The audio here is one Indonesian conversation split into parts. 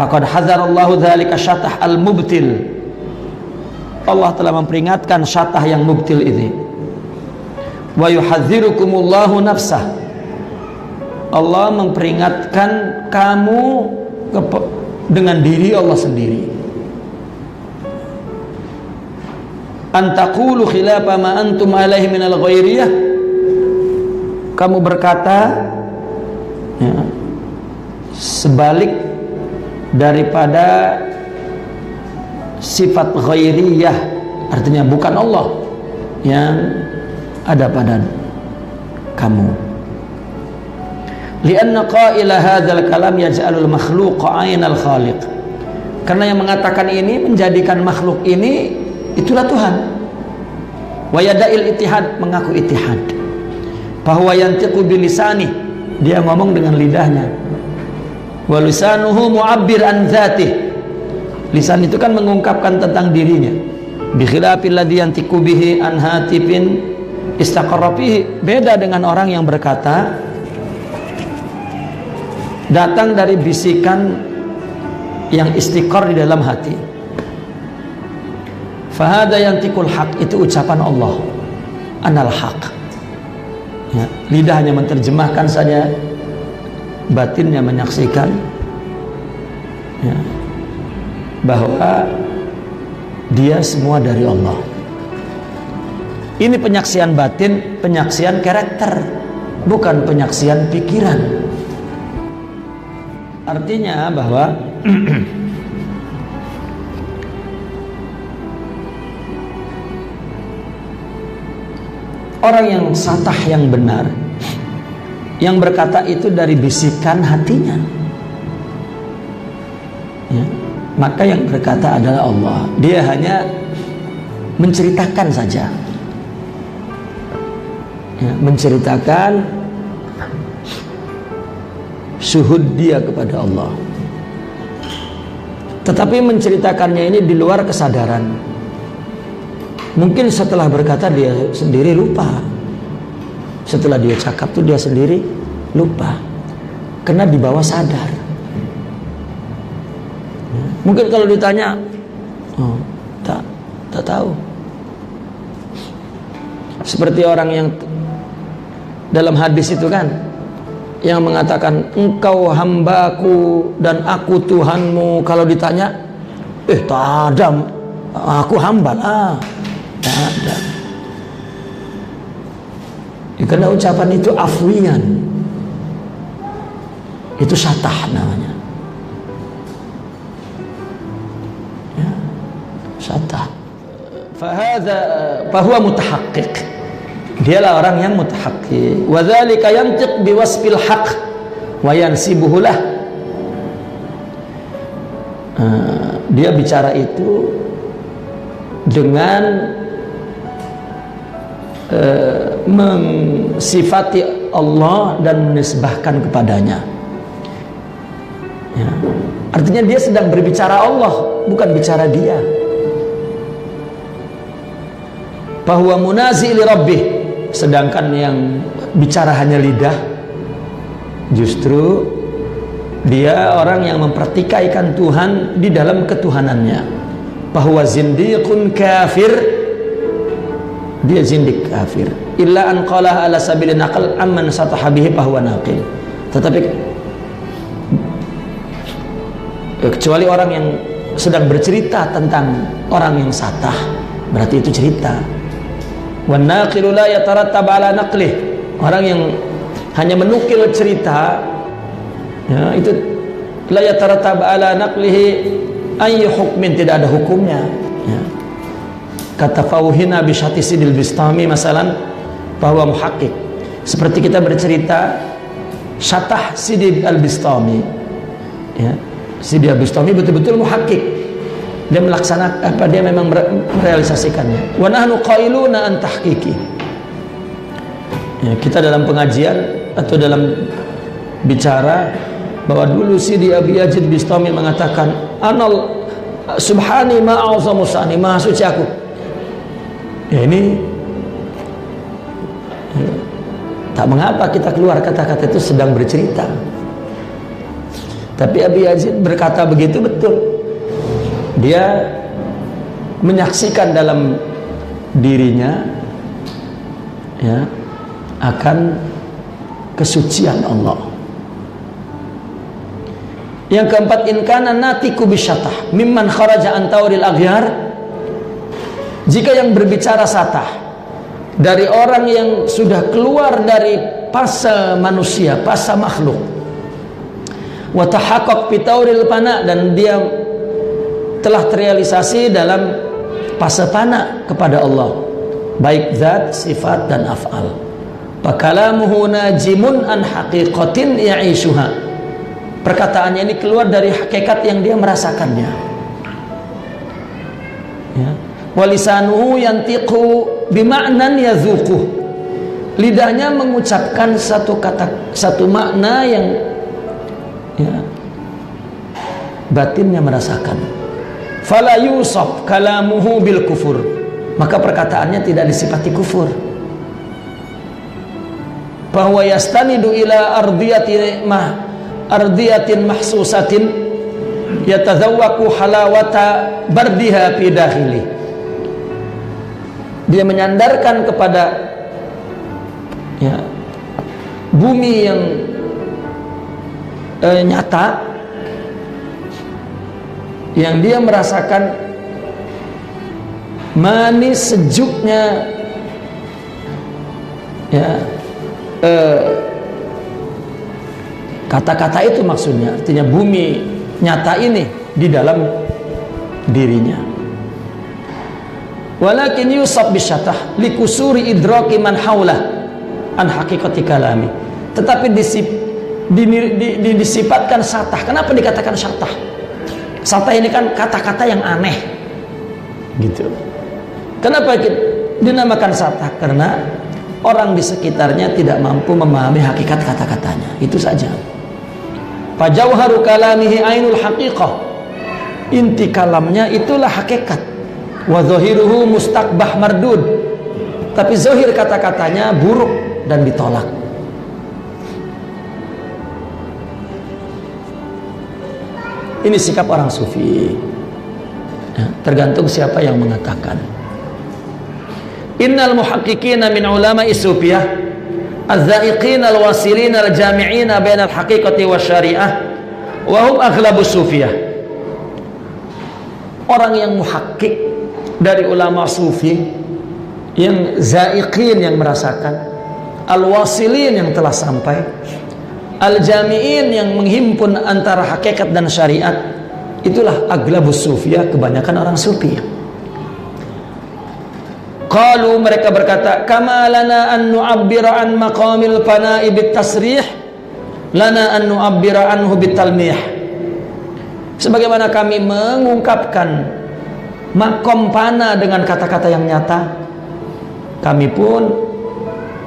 Faqad hadzarallahu dzalika syatah al-mubtil. Allah telah memperingatkan syatah yang mubtil ini. Wa yuhadzirukumullahu nafsah. Allah memperingatkan kamu dengan diri Allah sendiri. Antaqulu khilafa ma antum alaihi minal ghairiyah. Kamu berkata ya, sebalik daripada sifat ghairiyah, artinya bukan Allah yang ada pada kamu. Lianna qaila hadzal kalam yaj'alul makhluqa 'ainal khaliq. Karena yang mengatakan ini menjadikan makhluk ini itulah Tuhan. Wa yada'il ittihad, mengaku ittihad. Bahwa yantiqu bilisani, dia ngomong dengan lidahnya. Wa lisanuhu mu'abbir an dzatih. Lisan itu kan mengungkapkan tentang dirinya. Bi khilafil ladzi yantiqu bihi an hatifin istaqarra fihi. Beda dengan orang yang berkata datang dari bisikan yang istiqar di dalam hati. Fahada yantiqul haq, itu ucapan Allah. Anal haq. Ya, lidahnya menerjemahkan saja, batinnya menyaksikan ya, bahwa dia semua dari Allah. Ini penyaksian batin, penyaksian karakter, bukan penyaksian pikiran. Artinya bahwa orang yang satah, yang benar, yang berkata itu dari bisikan hatinya ya, maka yang berkata adalah Allah. Dia hanya menceritakan saja ya, menceritakan syuhud dia kepada Allah, tetapi menceritakannya ini di luar kesadaran. Mungkin setelah berkata dia sendiri lupa, setelah dia cakap tuh dia sendiri lupa, karena di bawah sadar. Mungkin kalau ditanya, oh, tak tahu. Seperti orang yang dalam hadis itu kan, yang mengatakan engkau hambaku dan aku Tuhanmu. Kalau ditanya, tak ada, aku hamba lah, tak ada. Ya, karena ucapan itu afwian, itu syatah namanya ya, syatah. Fahuwa mutahaqqiq, dialah orang yang mutahaqqiq. Wa dzalika yantiq biwasfil haqq wa yansibuhu lah. Dia bicara itu dengan mensifati Allah dan menisbahkan kepadanya ya. Artinya dia sedang berbicara Allah, bukan bicara dia. Bahwa munazi li rabbih, sedangkan yang bicara hanya lidah, justru dia orang yang mempertikaikan Tuhan di dalam ketuhanannya. Bahwa zindiqun kafir, dia zindik kafir. Illa an qala ala sabilin naqal amman sataha bihi fahuwa naqil. Tetapi kecuali orang yang sedang bercerita tentang orang yang satah, berarti itu cerita. Wan naqilu la yatarattab ala naqlih, orang yang hanya menukil cerita ya, itu la yatarattab ala naqlihi ay hukmin, tidak ada hukumnya ya. Kata Fauhina bisyati sidil bistami masalan, bahwa muhakkik, seperti kita bercerita syatah Sidi al-Bistami ya. Sidi al-Bistami betul-betul muhakkik, dia melaksanakan apa, dia memang merealisasikannya. Wa nahnu qailuna an tahqiqi ya, kita dalam pengajian atau dalam bicara bahwa dulu Sidi Abi Yazid Bistami mengatakan anal subhani ma'azamu sani, maha suci aku ya. Ini tak mengapa kita keluar kata-kata itu sedang bercerita. Tapi Abi Yazid berkata begitu betul. Dia menyaksikan dalam dirinya ya akan kesucian Allah. Yang keempat, in kana natiku bisyatah mimman kharaja an tauril aghyar. Jika yang berbicara satah dari orang yang sudah keluar dari fase manusia, fase makhluk, wa tahaqqaq fi tauril fana, dan dia telah terrealisasi dalam fase fana kepada Allah, baik zat, sifat dan af'al. Fakalamuhu najimun an haqiqatin ya'ishuha. Perkataannya ini keluar dari hakikat yang dia merasakannya. Ya. Walisanuhu yantiqu bima'nan yazuquh. Lidahnya mengucapkan satu kata, satu makna yang ya, batinnya merasakan. Fala yusaf kalamuhu bil kufur. Maka perkataannya tidak disifati kufur. Bahwa yastanidu ila ardiyatin mahsusatin yatazawwaku halawata bardiha fi dakhili. Dia menyandarkan kepada ya, bumi yang nyata, yang dia merasakan manis sejuknya ya, kata-kata itu maksudnya, artinya bumi nyata ini di dalam dirinya. Walakin yusab bisyatah likusuri idraki man haulah an haqiqati kalami. Tetapi disifatkan satah. Kenapa dikatakan satah? Satah ini kan kata-kata yang aneh, gitu. Kenapa dinamakan satah? Karena orang di sekitarnya tidak mampu memahami hakikat kata-katanya. Itu saja. Fajauharu kalamihi ainul haqiqah. Inti kalamnya itulah hakikat. Wa zahiruhu mustaqbah mardud. Tapi zahir kata-katanya buruk dan ditolak. Ini sikap orang sufi. Ya, tergantung siapa yang mengatakan. Innal muhaqqiqina min ulama'i sufiyah az-za'iqina al-wasilina al-jami'ina baina al-haqiqati wa syari'ah wa hum aghlabus sufiyah. Orang yang muhaqqiq dari ulama sufi, yang za'iqin yang merasakan, al-wasilin yang telah sampai, al-jami'in yang menghimpun antara hakikat dan syariat, itulah aghlabus sufiyah, kebanyakan orang sufi. Qalu, mereka berkata, kama lana an nu'abbira an maqamil fana'i bit tasrih, lana an nu'abbira anhu bit talmih. Sebagaimana kami mengungkapkan makom fana dengan kata-kata yang nyata, kami pun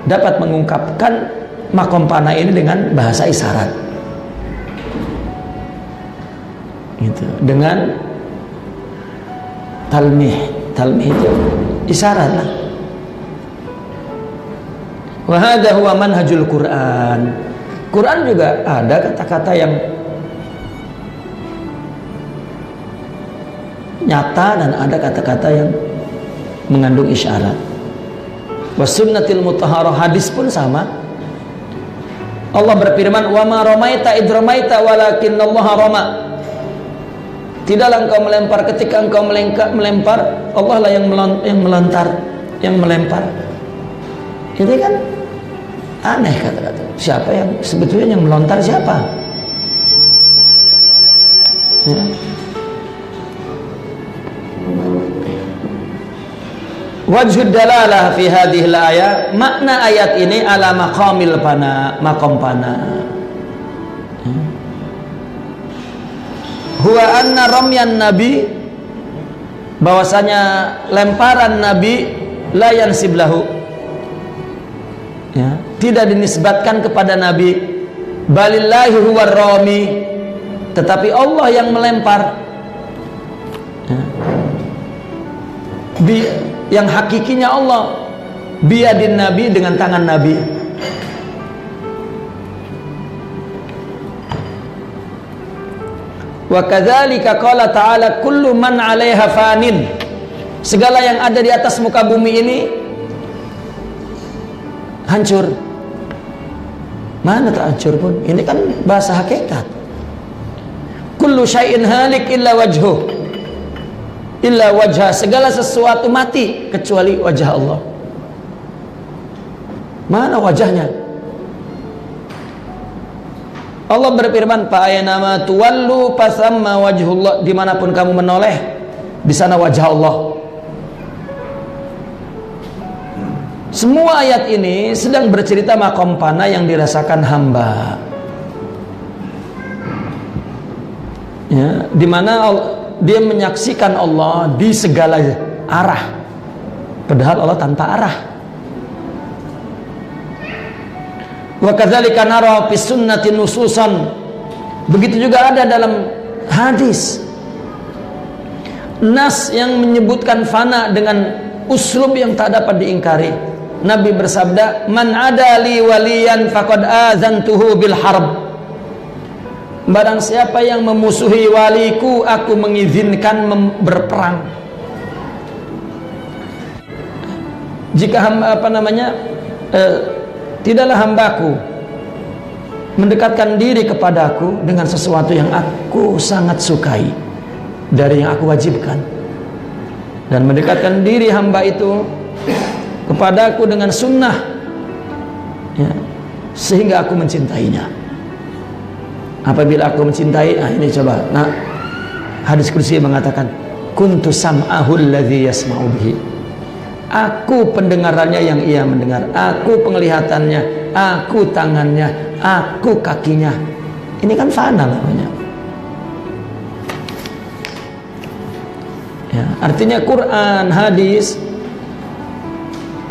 dapat mengungkapkan makom fana ini dengan bahasa isyarat, gitu, dengan talmih. Talmih itu isyarat lah. Wa hadha huwa manhajul Quran. Quran juga ada kata-kata yang nyata dan ada kata-kata yang mengandung isyarat. Wa sunnatil mutahharah, hadis pun sama. Allah berfirman, wa ma ramaita id ramaita walakinallaha rama. Tidaklah engkau melempar ketika engkau melempar, Allah lah yang melontar, yang melempar. Itu kan aneh kata-kata. Siapa yang sebetulnya yang melontar, siapa? Ya. Wajhud dalalah fi hadhihi al-ayah, makna ayat ini ala maqamil fana, maqam fana. Huwa anna ramyan nabi, bahwasanya lemparan nabi la yansiblahu, ya, tidak dinisbatkan kepada nabi, balillahi huwa rami, tetapi Allah yang melempar, ya. Yang hakikinya Allah, biyadin nabi, dengan tangan nabi. Wa kadzalika qala ta'ala kullu man 'alaiha fanin. Segala yang ada di atas muka bumi ini hancur. Mana tak hancur pun? Ini kan bahasa hakikat. Kullu syai'in halik illa wajhuh. Illa wajha, segala sesuatu mati kecuali wajah Allah. Mana wajahnya? Allah berfirman, fa aynama tuwallu fasamma wajhullah, dimanapun kamu menoleh di sana wajah Allah. Semua ayat ini sedang bercerita maqam fana yang dirasakan hamba, ya, di mana dia menyaksikan Allah di segala arah, padahal Allah tanpa arah. Wa kadzalika nara fi sunnati nususan. Begitu juga ada dalam hadis nas yang menyebutkan fana dengan uslub yang tak dapat diingkari. Nabi bersabda, man adali waliyan faqad azantuhu bil harb. Barang siapa yang memusuhi waliku, aku mengizinkan berperang. Jika hamba tidaklah hambaku mendekatkan diri kepadaku dengan sesuatu yang aku sangat sukai dari yang aku wajibkan, dan mendekatkan diri hamba itu kepadaku dengan sunnah, ya, sehingga aku mencintainya. Apabila aku mencintai, ini coba, nah, hadis kursi mengatakan, kuntu sam'ahu alladhi yasma'u bihi. Aku pendengarannya yang ia mendengar, aku penglihatannya, aku tangannya, aku kakinya. Ini kan fana namanya. Ya, artinya Quran, hadis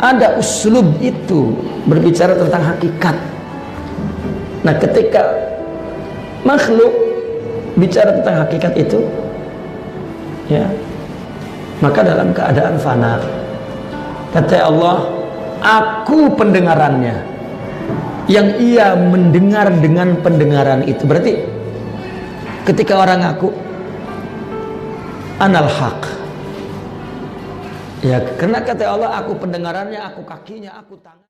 ada uslub itu berbicara tentang hakikat. Nah, ketika makhluk bicara tentang hakikat itu, ya, maka dalam keadaan fana. Kata Allah, aku pendengarannya, yang ia mendengar dengan pendengaran itu. Berarti ketika orang ngaku anal haq, ya, karena kata Allah, aku pendengarannya, aku kakinya, aku tangan.